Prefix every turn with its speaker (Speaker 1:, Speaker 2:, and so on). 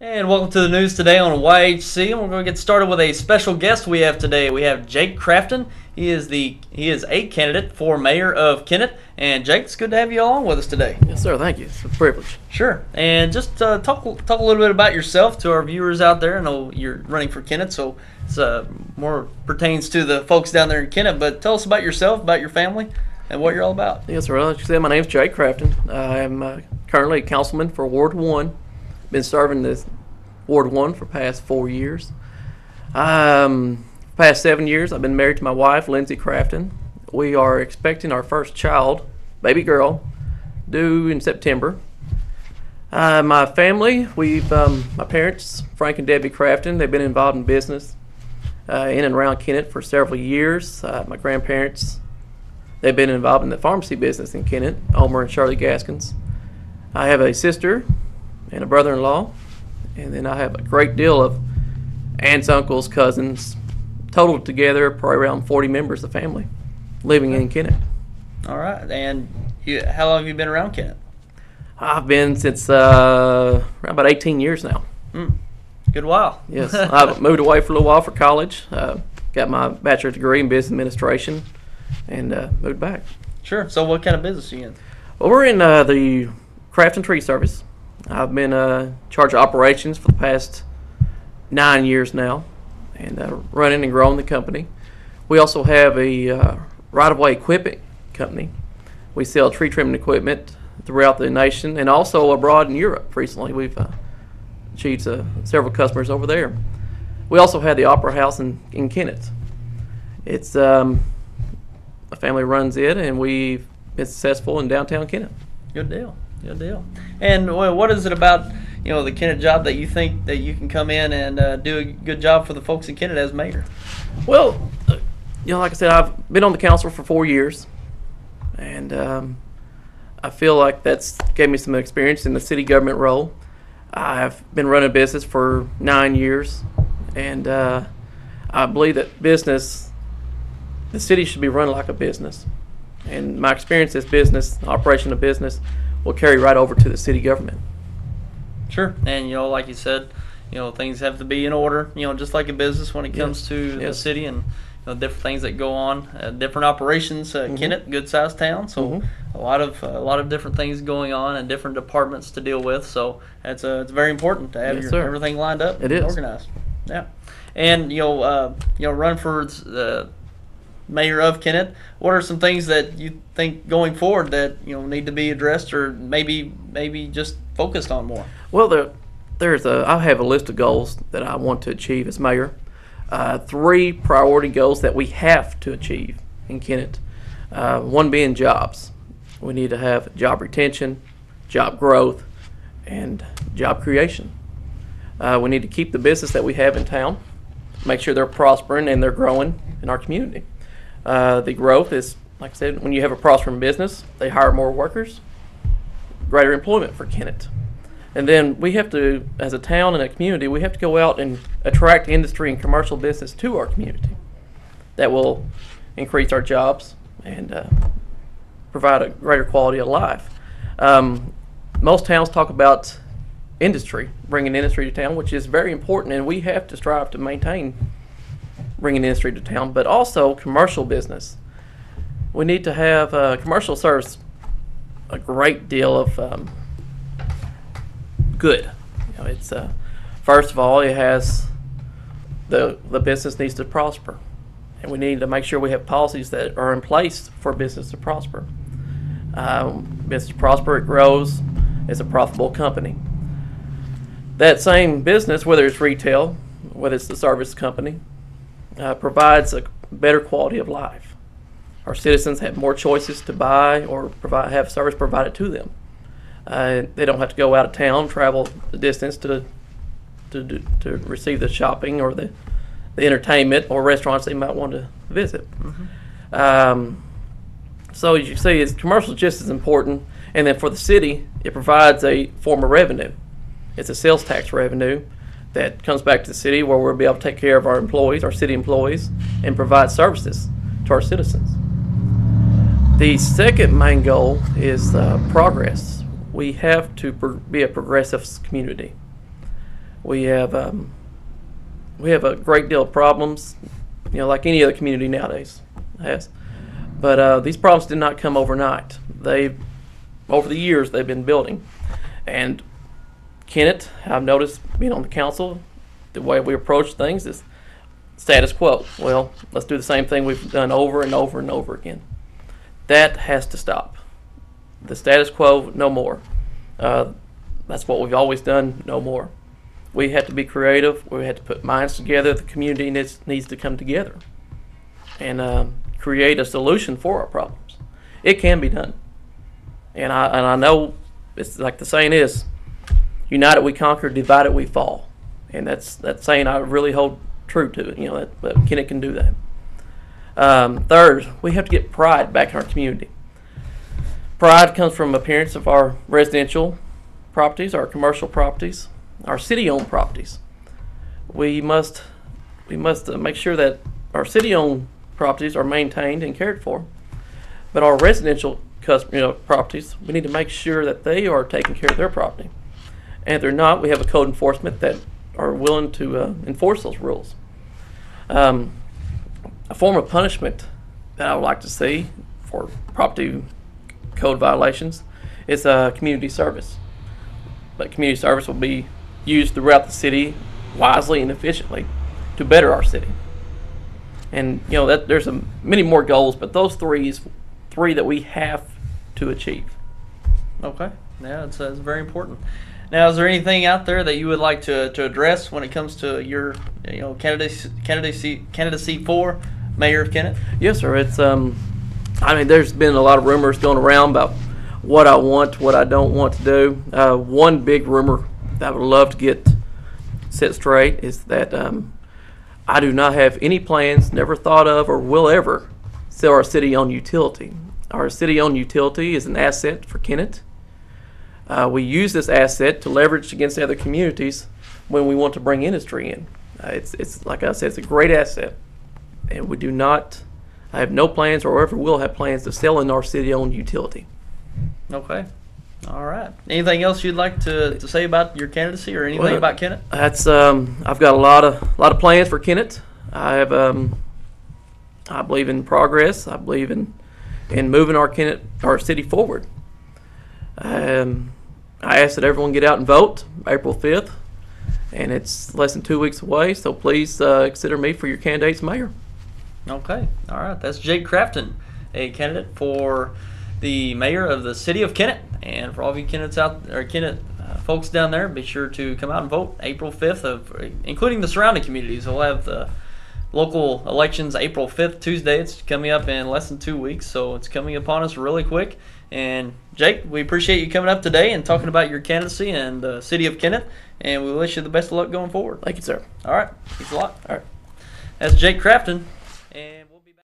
Speaker 1: And welcome to the news today on YHC. And we're going to get started with a special guest we have today. We have Jake Crafton. He is a candidate for Mayor of Kennett. And Jake, it's good to have you along with us today.
Speaker 2: Yes, sir. Thank you. It's a privilege.
Speaker 1: Sure. And just talk a little bit about yourself to our viewers out there. I know you're running for Kennett, so it's more pertains to the folks down there in Kennett. But tell us about yourself, about your family, and what you're all about.
Speaker 2: Yes, sir. Like you said, my name's Jake Crafton. I am currently a councilman for Ward 1. Been serving this Ward 1 for past 4 years. Past 7 years, I've been married to my wife, Lindsay Crafton. We are expecting our first child, baby girl, due in September. My family, my parents, Frank and Debbie Crafton, they've been involved in business in and around Kennett for several years. My grandparents, they've been involved in the pharmacy business in Kennett, Omer and Shirley Gaskins. I have a sister and a brother-in-law, and then I have a great deal of aunts, uncles, cousins, total together probably around 40 members of family living in Kennett.
Speaker 1: All right. And how long have you been around Kennett?
Speaker 2: I've been since around about 18 years now.
Speaker 1: Good while.
Speaker 2: Yes. I moved away for a little while for college, got my bachelor's degree in business administration, and moved back.
Speaker 1: Sure. So what kind of business are you in?
Speaker 2: Well, we're in the Crafton Tree Service. I've been in charge of operations for the past 9 years now, and running and growing the company. We also have a right-of-way equipment company. We sell tree trimming equipment throughout the nation and also abroad in Europe. Recently, we've achieved several customers over there. We also have the Opera House in Kennett. It's a family runs it, and we've been successful in downtown Kennett.
Speaker 1: Good deal. Good deal. And what is it about the Kennett job that you think that you can come in and do a good job for the folks in Kennett as mayor?
Speaker 2: Well, like I said, I've been on the council for 4 years, and I feel like that's gave me some experience in the city government role. I've been running a business for 9 years, and I believe that the city should be run like a business. And my experience as business, operation of business, will carry right over to the city government.
Speaker 1: Sure. And like you said, things have to be in order, just like a business when it comes to the city and different things that go on, different operations. Kennett, good sized town, so a lot of different things going on and different departments to deal with. So it's very important to have everything lined up and organized. Yeah. And run for the Mayor of Kennett. What are some things that you think going forward that need to be addressed or maybe just focused on more?
Speaker 2: Well, I have a list of goals that I want to achieve as mayor. 3 priority goals that we have to achieve in Kennett. One being jobs. We need to have job retention, job growth, and job creation. We need to keep the business that we have in town, make sure they're prospering and they're growing in our community. The growth is, like I said, when you have a prospering business, they hire more workers, greater employment for Kennett. And then we have to, as a town and a community, we have to go out and attract industry and commercial business to our community. That will increase our jobs and provide a greater quality of life. Most towns talk about industry, bringing industry to town, which is very important, and we have to strive to maintain bringing industry to town, but also commercial business. We need to have commercial serves a great deal of good. It's first of all, it has the business needs to prosper, and we need to make sure we have policies that are in place for business to prosper. Business to prosper, it grows, it's a profitable company. That same business, whether it's retail, whether it's the service company, provides a better quality of life. Our citizens have more choices to buy or have service provided to them. They don't have to go out of town, travel the distance to receive the shopping or the entertainment or restaurants they might want to visit. So as you see, commercial is just as important. And then for the city, it provides a form of revenue. It's a sales tax revenue that comes back to the city where we'll be able to take care of our employees, our city employees, and provide services to our citizens. The second main goal is progress. We have to be a progressive community. We have a great deal of problems, like any other community nowadays has. But these problems did not come overnight. Over the years, they've been building. And Kennett, I've noticed being on the council, the way we approach things is status quo. Well, let's do the same thing we've done over and over and over again. That has to stop. The status quo, no more. That's what we've always done, no more. We have to be creative. We have to put minds together. The community needs to come together and create a solution for our problems. It can be done. And I know it's like the saying is, united we conquer, divided we fall. And that saying I really hold true to it, that Kennett can do that. Third, we have to get pride back in our community. Pride comes from appearance of our residential properties, our commercial properties, our city-owned properties. We must make sure that our city-owned properties are maintained and cared for, but our residential properties, we need to make sure that they are taking care of their property. And if they're not, we have a code enforcement that are willing to enforce those rules. A form of punishment that I would like to see for property code violations is community service. But community service will be used throughout the city wisely and efficiently to better our city. And there's many more goals, but those three that we have to achieve.
Speaker 1: Okay, yeah, it's very important. Now, is there anything out there that you would like to address when it comes to your candidacy for Mayor of Kennett?
Speaker 2: Yes, sir. It's there's been a lot of rumors going around about what I want, what I don't want to do. One big rumor that I would love to get set straight is that I do not have any plans, never thought of, or will ever sell our city-owned utility. Our city-owned utility is an asset for Kennett. We use this asset to leverage against other communities when we want to bring industry in. It's like I said, it's a great asset, and I have no plans or ever will have plans to sell in our city-owned utility.
Speaker 1: Okay. All right. Anything else you'd like to say about your candidacy or anything about Kennett?
Speaker 2: That's I've got a lot of plans for Kennett. I believe in progress. I believe in moving our city forward. I ask that everyone get out and vote April 5th, and it's less than 2 weeks away, so please consider me for your candidate's mayor.
Speaker 1: Okay. All right. That's Jake Crafton, a candidate for the mayor of the city of Kennett. And for all of you Kennett folks down there, be sure to come out and vote April 5th, including the surrounding communities. We'll have the local elections April 5th, Tuesday. It's coming up in less than 2 weeks, so it's coming upon us really quick. And Jake, we appreciate you coming up today and talking about your candidacy and the city of Kennett, and we wish you the best of luck going forward.
Speaker 2: Thank you, sir.
Speaker 1: All right. Thanks a lot.
Speaker 2: All right.
Speaker 1: That's Jake Crafton.